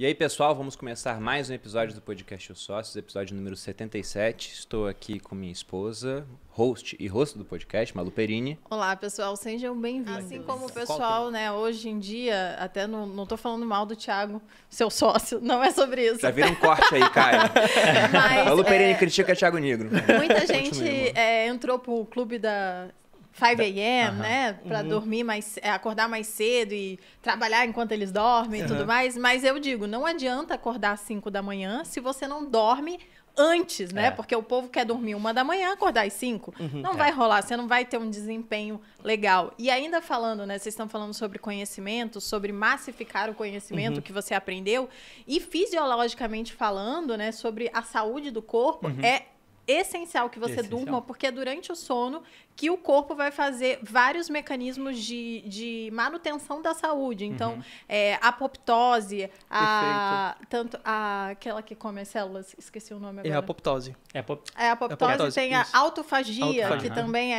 E aí, pessoal, vamos começar mais um episódio do podcast Os Sócios, episódio número 77. Estou aqui com minha esposa, host do podcast, Malu Perini. Olá, pessoal, sejam bem-vindos. Assim como o pessoal, né, hoje em dia, até não tô falando mal do Thiago, seu sócio, não é sobre isso. Já vira um corte aí, Caio. Mas, Malu Perini critica Thiago Negro. Muita gente entrou pro clube da 5 a.m., né? Pra dormir acordar mais cedo e trabalhar enquanto eles dormem e tudo mais. Mas eu digo, não adianta acordar às 5 da manhã se você não dorme antes, né? Porque o povo quer dormir 1 da manhã, acordar às 5. Não vai rolar, você não vai ter um desempenho legal. E ainda falando, né? Vocês estão falando sobre conhecimento, sobre massificar o conhecimento que você aprendeu. E fisiologicamente falando, né? Sobre a saúde do corpo, é essencial que você durma, porque é durante o sono que o corpo vai fazer vários mecanismos de manutenção da saúde. Então, apoptose, tanto aquela que come as células, esqueci o nome agora. É a apoptose. A apoptose tem a autofagia, que também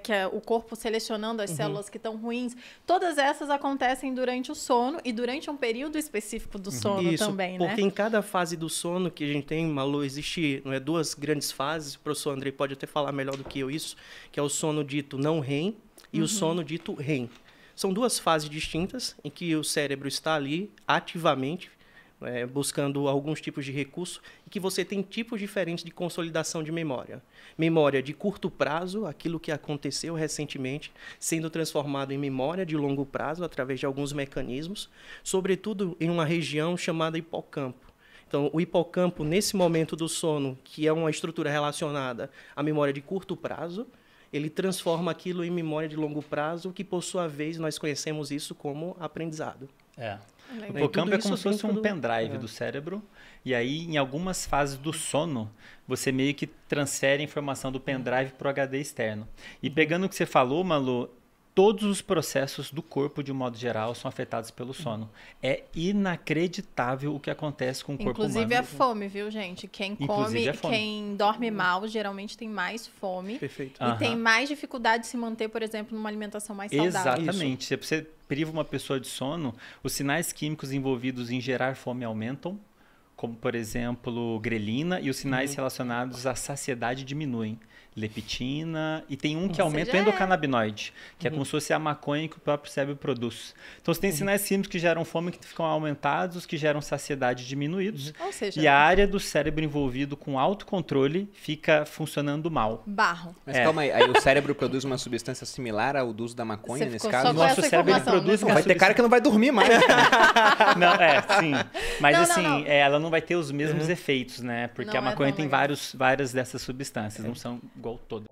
que é o corpo selecionando as células que estão ruins. Todas essas acontecem durante o sono e durante um período específico do sono também, né? Porque em cada fase do sono que a gente tem, Malu, existe duas grandes fases, o professor Andrei pode até falar melhor do que eu isso, que é o sono dito não REM e o sono dito REM. São duas fases distintas em que o cérebro está ali ativamente buscando alguns tipos de recurso e que você tem tipos diferentes de consolidação de memória. Memória de curto prazo, aquilo que aconteceu recentemente, sendo transformado em memória de longo prazo através de alguns mecanismos, sobretudo em uma região chamada hipocampo. Então, o hipocampo, nesse momento do sono, que é uma estrutura relacionada à memória de curto prazo, ele transforma aquilo em memória de longo prazo, que, por sua vez, nós conhecemos isso como aprendizado. O hipocampo é como se fosse um pendrive do cérebro, e aí, em algumas fases do sono, você meio que transfere a informação do pendrive para o HD externo. E pegando o que você falou, Malu, todos os processos do corpo, de um modo geral, são afetados pelo sono. É inacreditável o que acontece com o corpo humano. Inclusive a fome, viu, gente? Quem come, quem dorme mal, geralmente tem mais fome. Perfeito. E tem mais dificuldade de se manter, por exemplo, numa alimentação mais saudável. Exatamente. Se você priva uma pessoa de sono, os sinais químicos envolvidos em gerar fome aumentam, como, por exemplo, grelina, e os sinais relacionados à saciedade diminuem. Leptina, e tem um que aumenta o endocannabinoide, que é como se fosse a maconha que o próprio cérebro produz. Então, você tem sinais químicos que geram fome que ficam aumentados, os que geram saciedade diminuídos. Ou seja, e a área do cérebro envolvido com autocontrole fica funcionando mal. Barro. Mas calma aí, o cérebro produz uma substância similar ao do uso da maconha, nesse caso? Nosso cérebro produz uma Vai ter cara que não vai dormir mais. Não, sim. Mas ela não vai ter os mesmos efeitos, né? Porque a maconha tem várias dessas substâncias, não são igual todas.